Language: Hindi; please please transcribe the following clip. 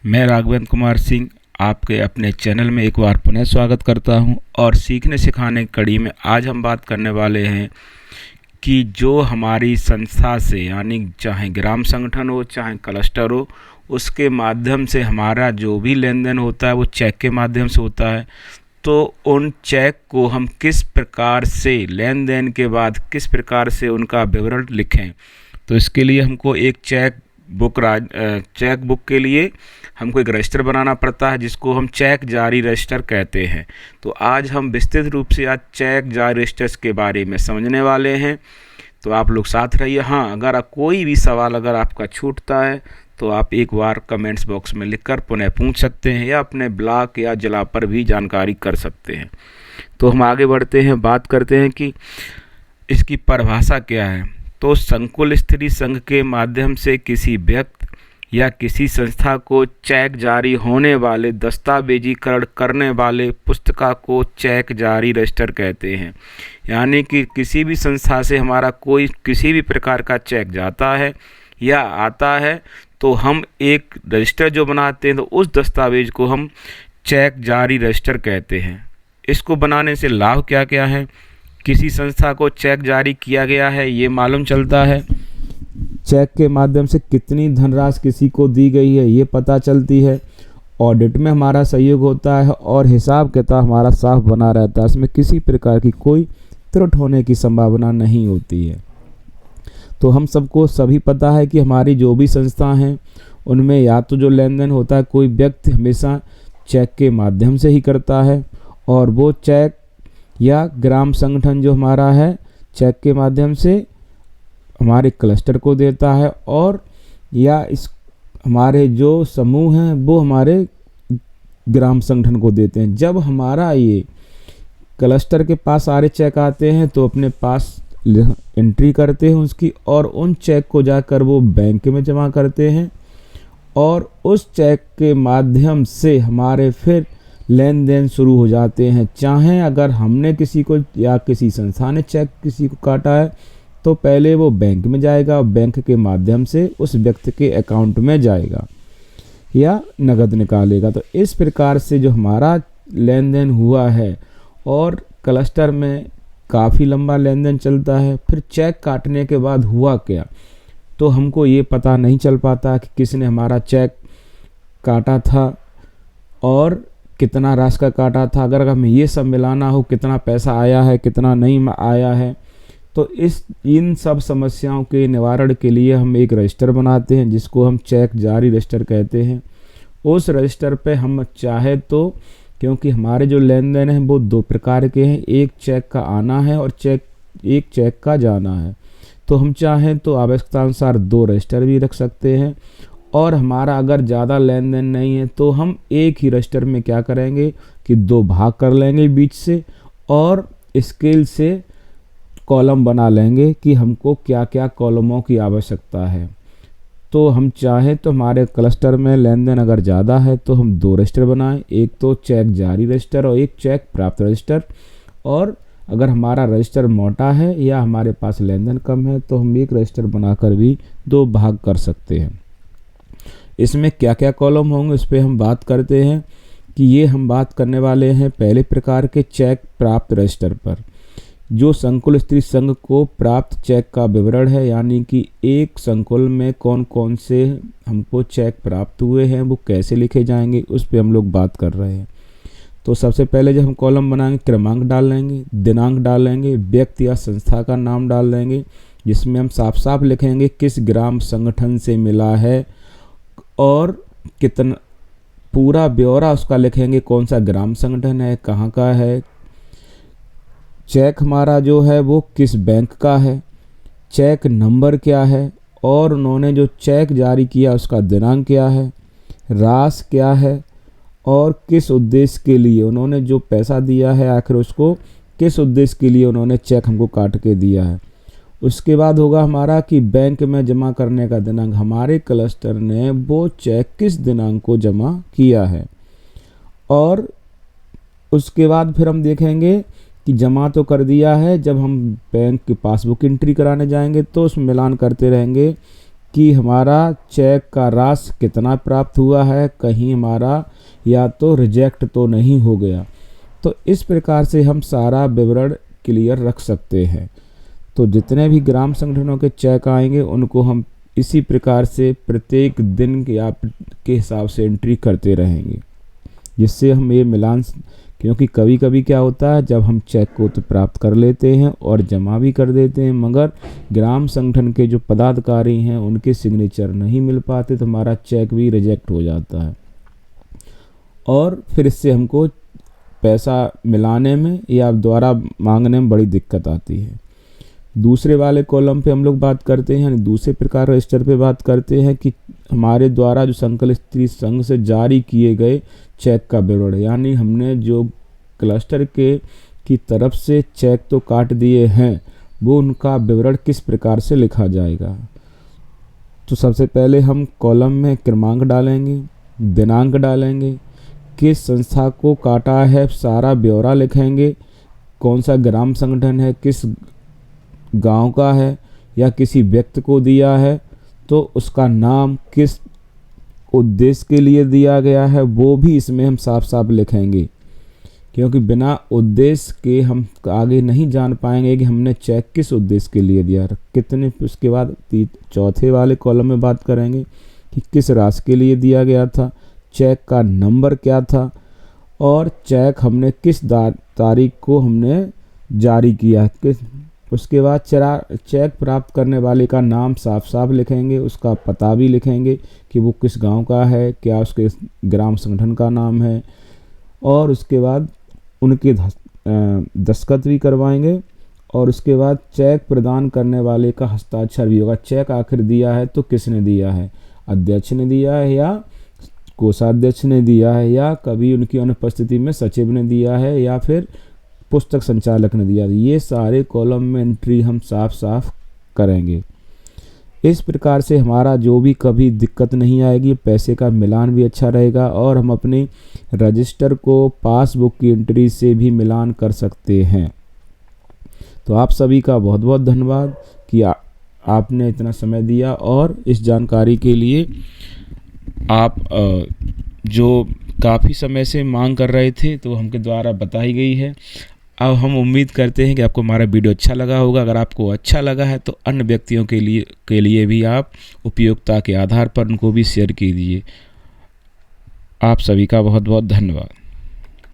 मैं राघवेंद्र कुमार सिंह आपके अपने चैनल में एक बार पुनः स्वागत करता हूं और सीखने सिखाने की कड़ी में आज हम बात करने वाले हैं कि जो हमारी संस्था से यानी चाहे ग्राम संगठन हो चाहे क्लस्टर हो, उसके माध्यम से हमारा जो भी लेन देन होता है वो चेक के माध्यम से होता है। तो उन चेक को हम किस प्रकार से लेन देन के बाद किस प्रकार से उनका विवरण लिखें, तो इसके लिए हमको एक चेक बुक के लिए हमको एक रजिस्टर बनाना पड़ता है जिसको हम चेक जारी रजिस्टर कहते हैं। तो आज हम विस्तृत रूप से आज चेक जारी रजिस्टर्स के बारे में समझने वाले हैं, तो आप लोग साथ रहिए। हाँ, अगर कोई भी सवाल अगर आपका छूटता है तो आप एक बार कमेंट्स बॉक्स में लिखकर पुनः पूछ सकते हैं या अपने ब्लॉक या जिला पर भी जानकारी कर सकते हैं। तो हम आगे बढ़ते हैं, बात करते हैं कि इसकी परिभाषा क्या है। तो संकुल स्त्री संघ के माध्यम से किसी व्यक्ति या किसी संस्था को चेक जारी होने वाले दस्तावेजीकरण करने वाले पुस्तिका को चेक जारी रजिस्टर कहते हैं। यानी कि किसी भी संस्था से हमारा कोई किसी भी प्रकार का चेक जाता है या आता है तो हम एक रजिस्टर जो बनाते हैं तो उस दस्तावेज को हम चेक जारी रजिस्टर कहते हैं। इसको बनाने से लाभ क्या क्या है, किसी संस्था को चेक जारी किया गया है ये मालूम चलता है, चेक के माध्यम से कितनी धनराशि किसी को दी गई है ये पता चलती है, ऑडिट में हमारा सहयोग होता है और हिसाब किताब हमारा साफ बना रहता है, इसमें किसी प्रकार की कोई त्रुटि होने की संभावना नहीं होती है। तो हम सबको सभी पता है कि हमारी जो भी संस्था हैं उनमें या तो जो लेन देन होता है कोई व्यक्ति हमेशा चेक के माध्यम से ही करता है और वो चेक या ग्राम संगठन जो हमारा है चेक के माध्यम से हमारे क्लस्टर को देता है और या इस हमारे जो समूह हैं वो हमारे ग्राम संगठन को देते हैं। जब हमारा ये क्लस्टर के पास सारे चेक आते हैं तो अपने पास एंट्री करते हैं उसकी और उन चेक को जाकर वो बैंक में जमा करते हैं और उस चेक के माध्यम से हमारे फिर लेन देन शुरू हो जाते हैं। चाहे अगर हमने किसी को या किसी संस्था ने चेक किसी को काटा है तो पहले वो बैंक में जाएगा और बैंक के माध्यम से उस व्यक्ति के अकाउंट में जाएगा या नगद निकालेगा। तो इस प्रकार से जो हमारा लेन देन हुआ है और क्लस्टर में काफ़ी लंबा लेन देन चलता है। फिर चेक काटने के बाद हुआ क्या, तो हमको ये पता नहीं चल पाता कि किसने हमारा चेक काटा था और कितना राशि का काटा था। अगर हमें ये सब मिलाना हो कितना पैसा आया है कितना नहीं आया है, तो इन सब समस्याओं के निवारण के लिए हम एक रजिस्टर बनाते हैं जिसको हम चेक जारी रजिस्टर कहते हैं। उस रजिस्टर पे हम चाहे तो, क्योंकि हमारे जो लेन देन हैं वो दो प्रकार के हैं, एक चेक का आना है और एक चेक का जाना है, तो हम चाहें तो आवश्यकता अनुसार दो रजिस्टर भी रख सकते हैं। और हमारा अगर ज़्यादा लेन देन नहीं है तो हम एक ही रजिस्टर में क्या करेंगे कि दो भाग कर लेंगे बीच से और स्केल से कॉलम बना लेंगे कि हमको क्या क्या कॉलमों की आवश्यकता है। तो हम चाहें तो हमारे क्लस्टर में लेन देन अगर ज़्यादा है तो हम दो रजिस्टर बनाएं, एक तो चेक जारी रजिस्टर और एक चेक प्राप्त रजिस्टर। और अगर हमारा रजिस्टर मोटा है या हमारे पास लेन देन कम है तो हम एक रजिस्टर बनाकर भी दो भाग कर सकते हैं। इसमें क्या क्या कॉलम होंगे उस पर हम बात करते हैं कि ये हम बात करने वाले हैं पहले प्रकार के चेक प्राप्त रजिस्टर पर। जो संकुल स्त्री संघ को प्राप्त चेक का विवरण है, यानी कि एक संकुल में कौन कौन से हमको चेक प्राप्त हुए हैं वो कैसे लिखे जाएंगे उस पर हम लोग बात कर रहे हैं। तो सबसे पहले जब हम कॉलम बनाएंगे क्रमांक डाल लेंगे, दिनांक डाल लेंगे, व्यक्ति या संस्था का नाम डाल देंगे जिसमें हम साफ साफ लिखेंगे किस ग्राम संगठन से मिला है और कितना पूरा ब्यौरा उसका लिखेंगे, कौन सा ग्राम संगठन है, कहाँ का है, चेक हमारा जो है वो किस बैंक का है, चेक नंबर क्या है और उन्होंने जो चेक जारी किया उसका दिनांक क्या है, राशि क्या है और किस उद्देश्य के लिए उन्होंने जो पैसा दिया है आखिर उसको किस उद्देश्य के लिए उन्होंने चेक हमको काट के दिया है। उसके बाद होगा हमारा कि बैंक में जमा करने का दिनांक, हमारे क्लस्टर ने वो चेक किस दिनांक को जमा किया है। और उसके बाद फिर हम देखेंगे कि जमा तो कर दिया है, जब हम बैंक की पासबुक एंट्री कराने जाएंगे तो उसमें मिलान करते रहेंगे कि हमारा चेक का राशि कितना प्राप्त हुआ है, कहीं हमारा या तो रिजेक्ट तो नहीं हो गया। तो इस प्रकार से हम सारा विवरण क्लियर रख सकते हैं। तो जितने भी ग्राम संगठनों के चेक आएंगे उनको हम इसी प्रकार से प्रत्येक दिन के हिसाब से एंट्री करते रहेंगे, जिससे हम ये मिलान, क्योंकि कभी कभी क्या होता है जब हम चेक को तो प्राप्त कर लेते हैं और जमा भी कर देते हैं, मगर ग्राम संगठन के जो पदाधिकारी हैं उनके सिग्नेचर नहीं मिल पाते तो हमारा चेक भी रिजेक्ट हो जाता है और फिर इससे हमको पैसा मिलाने में या द्वारा मांगने में बड़ी दिक्कत आती है। दूसरे वाले कॉलम पे हम लोग बात करते हैं, यानी दूसरे प्रकार रजिस्टर पे बात करते हैं कि हमारे द्वारा जो संकलित स्त्री संघ से जारी किए गए चेक का विवरण, यानी हमने जो क्लस्टर की तरफ से चेक तो काट दिए हैं वो उनका विवरण किस प्रकार से लिखा जाएगा। तो सबसे पहले हम कॉलम में क्रमांक डालेंगे, दिनांक डालेंगे, किस संस्था को काटा है सारा ब्यौरा लिखेंगे, कौन सा ग्राम संगठन है, किस गांव का है या किसी व्यक्ति को दिया है, तो उसका नाम किस उद्देश्य के लिए दिया गया है वो भी इसमें हम साफ साफ लिखेंगे, क्योंकि बिना उद्देश्य के हम आगे नहीं जान पाएंगे कि हमने चेक किस उद्देश्य के लिए दिया कितने। उसके बाद चौथे वाले कॉलम में बात करेंगे कि किस राशि के लिए दिया गया था, चेक का नंबर क्या था और चेक हमने किस तारीख को हमने जारी किया। उसके बाद चेक प्राप्त करने वाले का नाम साफ साफ लिखेंगे, उसका पता भी लिखेंगे कि वो किस गांव का है, क्या उसके ग्राम संगठन का नाम है, और उसके बाद उनके दस्तखत भी करवाएंगे और उसके बाद चेक प्रदान करने वाले का हस्ताक्षर भी होगा। चेक आखिर दिया है तो किसने दिया है, अध्यक्ष ने दिया है या कोषाध्यक्ष ने दिया है या कभी उनकी अनुपस्थिति में सचिव ने दिया है या फिर पुस्तक संचालक ने दिया। ये सारे कॉलम में एंट्री हम साफ साफ करेंगे। इस प्रकार से हमारा जो भी कभी दिक्कत नहीं आएगी, पैसे का मिलान भी अच्छा रहेगा और हम अपने रजिस्टर को पासबुक की एंट्री से भी मिलान कर सकते हैं। तो आप सभी का बहुत बहुत धन्यवाद कि आपने इतना समय दिया और इस जानकारी के लिए आप जो काफ़ी समय से मांग कर रहे थे तो हमके द्वारा बताई गई है। अब हम उम्मीद करते हैं कि आपको हमारा वीडियो अच्छा लगा होगा। अगर आपको अच्छा लगा है तो अन्य व्यक्तियों के लिए भी आप उपयोगिता के आधार पर उनको भी शेयर कीजिए। आप सभी का बहुत बहुत धन्यवाद।